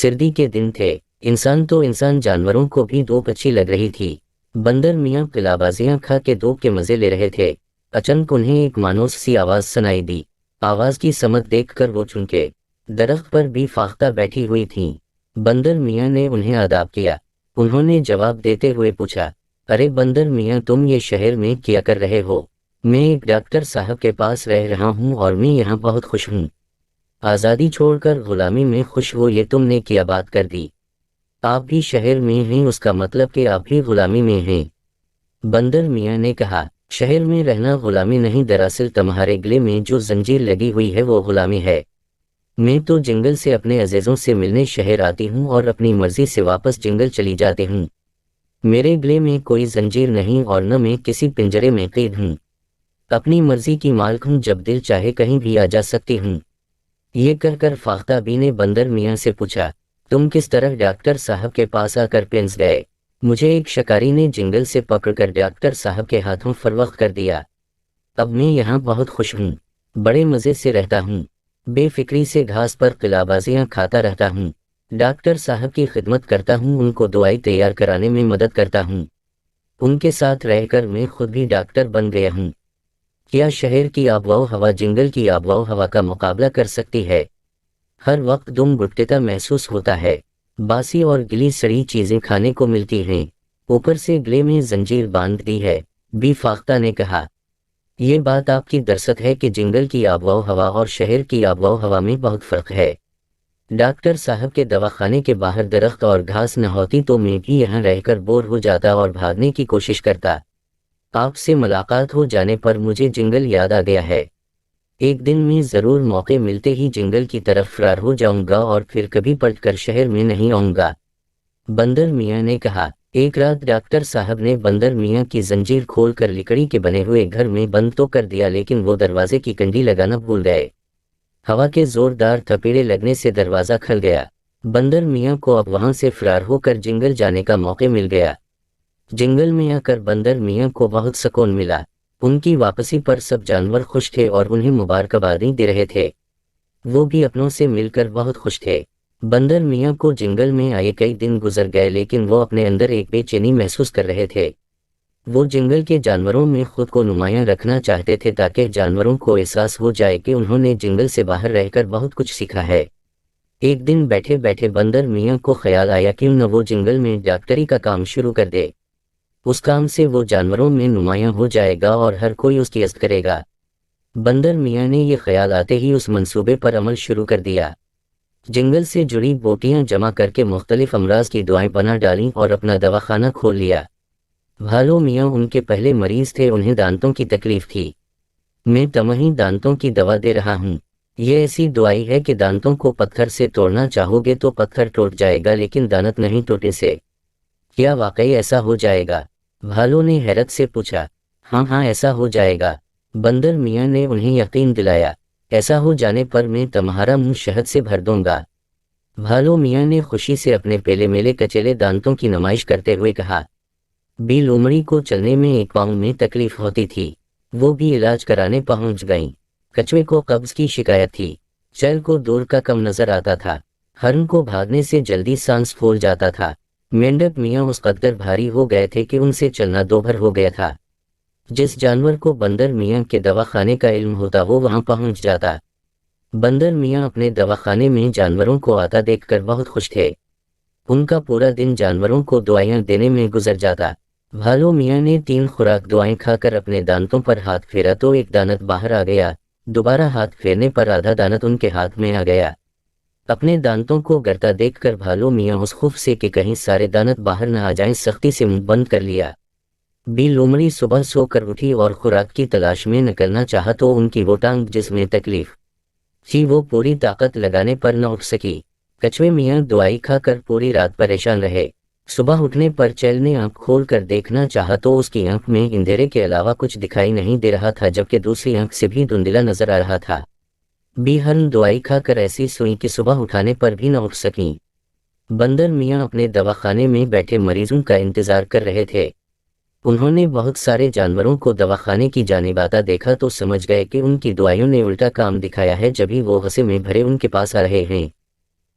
سردی کے دن تھے، انسان تو انسان جانوروں کو بھی دھوپ اچھی لگ رہی تھی۔ بندر میاں قلع بازیاں کھا کے دھوپ کے مزے لے رہے تھے۔ اچانک انہیں ایک مانوس سی آواز سنائی دی۔ آواز کی سمت دیکھ کر وہ چونکے درخت پر بھی فاختہ بیٹھی ہوئی تھیں۔ بندر میاں نے انہیں آداب کیا۔ انہوں نے جواب دیتے ہوئے پوچھا، ارے بندر میاں، تم یہ شہر میں کیا کر رہے ہو؟ میں ایک ڈاکٹر صاحب کے پاس رہ رہا ہوں اور میں یہاں بہت خوش ہوں۔ آزادی چھوڑ کر غلامی میں خوش ہو، یہ تم نے کیا بات کر دی؟ آپ بھی شہر میں ہیں، اس کا مطلب کہ آپ بھی غلامی میں ہیں۔ بندر میاں نے کہا، شہر میں رہنا غلامی نہیں، دراصل تمہارے گلے میں جو زنجیر لگی ہوئی ہے وہ غلامی ہے۔ میں تو جنگل سے اپنے عزیزوں سے ملنے شہر آتی ہوں اور اپنی مرضی سے واپس جنگل چلی جاتی ہوں۔ میرے گلے میں کوئی زنجیر نہیں اور نہ میں کسی پنجرے میں قید ہوں۔ اپنی مرضی کی مالک ہوں، جب دل چاہے کہیں بھی آ جا سکتی ہوں۔ یہ کہہ کر فاختہ بی نے بندر میاں سے پوچھا، تم کس طرح ڈاکٹر صاحب کے پاس آ کر پھنس گئے؟ مجھے ایک شکاری نے جنگل سے پکڑ کر ڈاکٹر صاحب کے ہاتھوں فروخت کر دیا۔ اب میں یہاں بہت خوش ہوں، بڑے مزے سے رہتا ہوں، بے فکری سے گھاس پر قلع بازیاں کھاتا رہتا ہوں، ڈاکٹر صاحب کی خدمت کرتا ہوں، ان کو دوائی تیار کرانے میں مدد کرتا ہوں۔ ان کے ساتھ رہ کر میں خود بھی ڈاکٹر بن گیا ہوں۔ کیا شہر کی آب و ہوا جنگل کی آب و ہوا کا مقابلہ کر سکتی ہے؟ ہر وقت دم گھٹتا محسوس ہوتا ہے، باسی اور گلی سڑی چیزیں کھانے کو ملتی ہیں، اوپر سے گلے میں زنجیر باندھ دی ہے۔ بی فاختہ نے کہا، یہ بات آپ کی درست ہے کہ جنگل کی آب و ہوا اور شہر کی آب و ہوا میں بہت فرق ہے۔ ڈاکٹر صاحب کے دواخانے کے باہر درخت اور گھاس نہ ہوتی تو میں بھی یہاں رہ کر بور ہو جاتا اور بھاگنے کی کوشش کرتا۔ آپ سے ملاقات ہو جانے پر مجھے جنگل یاد آ گیا ہے۔ ایک دن میں ضرور موقع ملتے ہی جنگل کی طرف فرار ہو جاؤں گا اور پھر کبھی پلٹ کر شہر میں نہیں آؤں گا۔ بندر میاں نے کہا۔ ایک رات ڈاکٹر صاحب نے بندر میاں کی زنجیر کھول کر لکڑی کے بنے ہوئے گھر میں بند تو کر دیا، لیکن وہ دروازے کی کنڈی لگانا بھول گئے۔ ہوا کے زوردار تھپیڑے لگنے سے دروازہ کھل گیا۔ بندر میاں کو اب وہاں سے فرار ہو کر جنگل جانے کا موقع مل گیا۔ جنگل میں آ کر بندر میاں کو بہت سکون ملا۔ ان کی واپسی پر سب جانور خوش تھے اور انہیں مبارکبادیں دے رہے تھے۔ وہ بھی اپنوں سے مل کر بہت خوش تھے۔ بندر میاں کو جنگل میں آئے کئی دن گزر گئے، لیکن وہ اپنے اندر ایک بے چینی محسوس کر رہے تھے۔ وہ جنگل کے جانوروں میں خود کو نمایاں رکھنا چاہتے تھے تاکہ جانوروں کو احساس ہو جائے کہ انہوں نے جنگل سے باہر رہ کر بہت کچھ سیکھا ہے۔ ایک دن بیٹھے بیٹھے بندر میاں کو خیال آیا کیوں نہ وہ جنگل میں ڈاکٹری کا کام شروع کر دے۔ اس کام سے وہ جانوروں میں نمایاں ہو جائے گا اور ہر کوئی اس کی عزت کرے گا۔ بندر میاں نے یہ خیال آتے ہی اس منصوبے پر عمل شروع کر دیا۔ جنگل سے جڑی بوٹیاں جمع کر کے مختلف امراض کی دوائیں بنا ڈالیں اور اپنا دواخانہ کھول لیا۔ بھالو میاں ان کے پہلے مریض تھے، انہیں دانتوں کی تکلیف تھی۔ میں تمہیں دانتوں کی دوا دے رہا ہوں۔ یہ ایسی دوائی ہے کہ دانتوں کو پتھر سے توڑنا چاہو گے تو پتھر ٹوٹ جائے گا، لیکن دانت نہیں ٹوٹے سے۔ کیا واقعی ایسا ہو جائے گا؟ بھالو نے حیرت سے پوچھا۔ ہاں ہاں، ایسا ہو جائے گا، بندر میاں نے انہیں یقین دلایا۔ ایسا ہو جانے پر میں تمہارا منہ شہد سے بھر دوں گا۔ بھالو میاں نے خوشی سے اپنے پیلے میلے کچیلے دانتوں کی نمائش کرتے ہوئے کہا۔ بی لومڑی کو چلنے میں ایک پاؤں میں تکلیف ہوتی تھی، وہ بھی علاج کرانے پہنچ گئیں۔ کچھوے کو قبض کی شکایت تھی، چیل کو دور کا کم نظر آتا تھا، ہرن کو بھاگنے سے جلدی سانس پھول جاتا تھا، مینڈک میاں اس قدر بھاری ہو گئے تھے کہ ان سے چلنا دوبھر ہو گیا تھا۔ جس جانور کو بندر میاں کے دواخانے کا علم ہوتا وہ وہاں پہنچ جاتا۔ بندر میاں اپنے دواخانے میں جانوروں کو آتا دیکھ کر بہت خوش تھے۔ ان کا پورا دن جانوروں کو دوائیاں دینے میں گزر جاتا۔ بھالو میاں نے 3 خوراک دوائیں کھا کر اپنے دانتوں پر ہاتھ پھیرا تو ایک دانت باہر آ گیا، دوبارہ ہاتھ پھیرنے پر آدھا دانت ان کے ہاتھ میں آ گیا۔ اپنے دانتوں کو گرتا دیکھ کر بھالو میاں اس خوف سے کہ کہیں سارے دانت باہر نہ آ جائیں سختی سے منہ بند کر لیا۔ بی لومڑی صبح سو کر اٹھی اور خوراک کی تلاش میں نکلنا چاہا تو ان کی وہ ٹانگ جس میں تکلیف تھی وہ پوری طاقت لگانے پر نہ اٹھ سکی۔ کچھوے میاں دوائی کھا کر پوری رات پریشان رہے۔ صبح اٹھنے پر چیل نے آنکھ کھول کر دیکھنا چاہا تو اس کی آنکھ میں اندھیرے کے علاوہ کچھ دکھائی نہیں دے رہا تھا، جبکہ دوسری آنکھ سے بھی دھندلا نظر آ رہا تھا۔ بی ہرن دوائی کھا کر ایسی سوئی کہ صبح اٹھانے پر بھی نہ اٹھ سکیں۔ بندر میاں اپنے دواخانے میں بیٹھے مریضوں کا انتظار کر رہے تھے۔ انہوں نے بہت سارے جانوروں کو دواخانے کی جانب آتا دیکھا تو سمجھ گئے کہ ان کی دوائیوں نے الٹا کام دکھایا ہے، جبھی وہ غصے میں بھرے ان کے پاس آ رہے ہیں۔